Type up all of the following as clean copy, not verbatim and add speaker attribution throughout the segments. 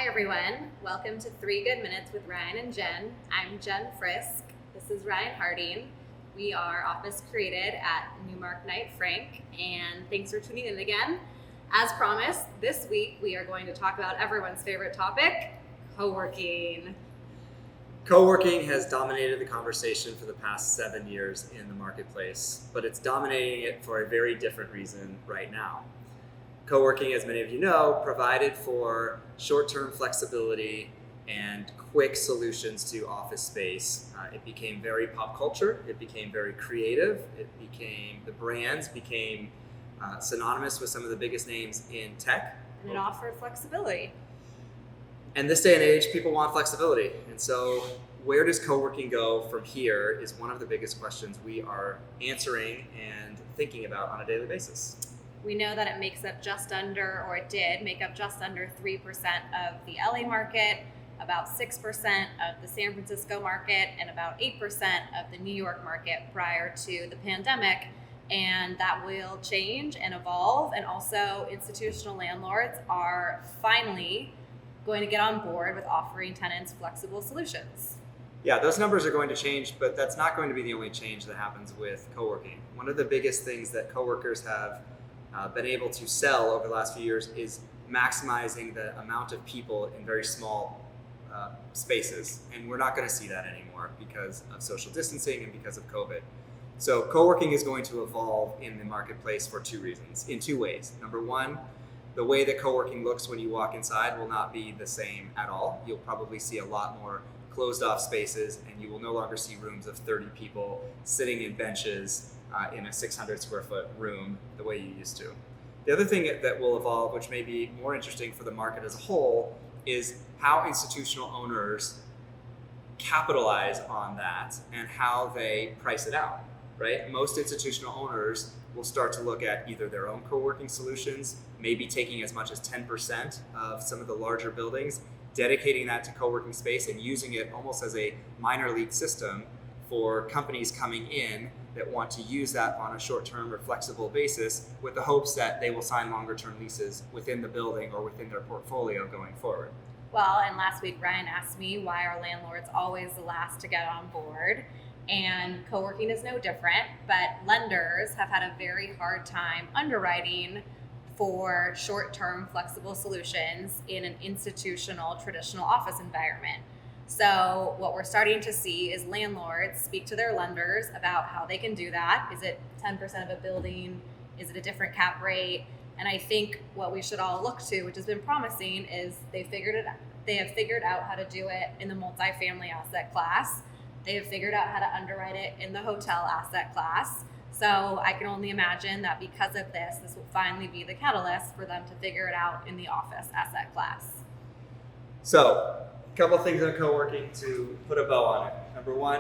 Speaker 1: Hi everyone, welcome to 3 Good Minutes with Ryan and Jen. I'm Jen Frisk. This is Ryan Harding. We are office created at Newmark Knight Frank, and thanks for tuning in again. As promised, this week we are going to talk about everyone's favorite topic, co-working.
Speaker 2: Co-working has dominated the conversation for the past 7 years in the marketplace, but it's dominating it for a very different reason right now. Co-working, as many of you know, provided for short-term flexibility and quick solutions to office space. It became very pop culture. It became very creative. The brands became synonymous with some of the biggest names in tech.
Speaker 1: And it offered flexibility.
Speaker 2: And this day and age, people want flexibility. And so where does co-working go from here is one of the biggest questions we are answering and thinking about on a daily basis.
Speaker 1: We know that it makes up just under 3% of the LA market, about 6% of the San Francisco market, and about 8% of the New York market prior to the pandemic. And that will change and evolve. And also institutional landlords are finally going to get on board with offering tenants flexible solutions.
Speaker 2: Yeah, those numbers are going to change, but that's not going to be the only change that happens with co-working. One of the biggest things that co-workers have been able to sell over the last few years is maximizing the amount of people in very small spaces. And we're not going to see that anymore because of social distancing and because of COVID. So co-working is going to evolve in the marketplace for in two ways. Number one, the way that co-working looks when you walk inside will not be the same at all. You'll probably see a lot more closed off spaces, and you will no longer see rooms of 30 people sitting in benches in a 600 square foot room the way you used to. The other thing that will evolve, which may be more interesting for the market as a whole, is how institutional owners capitalize on that and how they price it out, right? Most institutional owners will start to look at either their own co-working solutions, maybe taking as much as 10% of some of the larger buildings, dedicating that to co-working space and using it almost as a minor league system for companies coming in that want to use that on a short-term or flexible basis with the hopes that they will sign longer-term leases within the building or within their portfolio going forward.
Speaker 1: Well, and last week Ryan asked me why are landlords always the last to get on board, and co-working is no different, but lenders have had a very hard time underwriting for short-term flexible solutions in an institutional traditional office environment. So what we're starting to see is landlords speak to their lenders about how they can do that. Is it 10% of a building? Is it a different cap rate? And I think what we should all look to, which has been promising, is they have figured out how to do it in the multifamily asset class. They have figured out how to underwrite it in the hotel asset class. So I can only imagine that because of this will finally be the catalyst for them to figure it out in the office asset class.
Speaker 2: So, a couple of things on co-working to put a bow on it. Number one,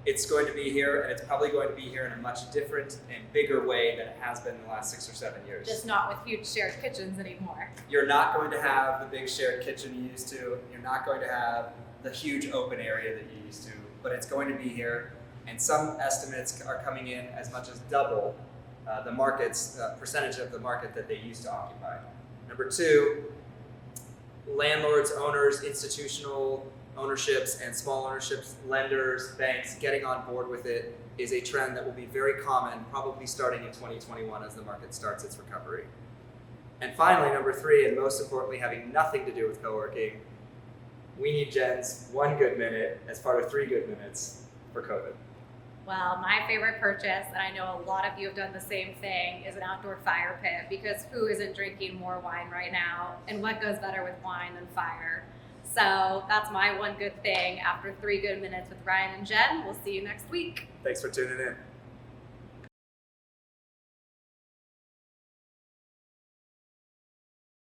Speaker 2: it's going to be here, and it's probably going to be here in a much different and bigger way than it has been in the last 6 or 7 years.
Speaker 1: Just not with huge shared kitchens anymore.
Speaker 2: You're not going to have the big shared kitchen you used to. You're not going to have the huge open area that you used to, but it's going to be here. And some estimates are coming in as much as double the market's percentage of the market that they used to occupy. Number two, landlords, owners, institutional ownerships and small ownerships, lenders, banks getting on board with it is a trend that will be very common, probably starting in 2021 as the market starts its recovery. And finally, number three, and most importantly, having nothing to do with co-working, we need Jen's 1 good minute as part of 3 good minutes for COVID.
Speaker 1: Well, my favorite purchase, and I know a lot of you have done the same thing, is an outdoor fire pit, because who isn't drinking more wine right now? And what goes better with wine than fire? So that's my 1 good thing after 3 good minutes with Ryan and Jen. We'll see you next week.
Speaker 2: Thanks for tuning in.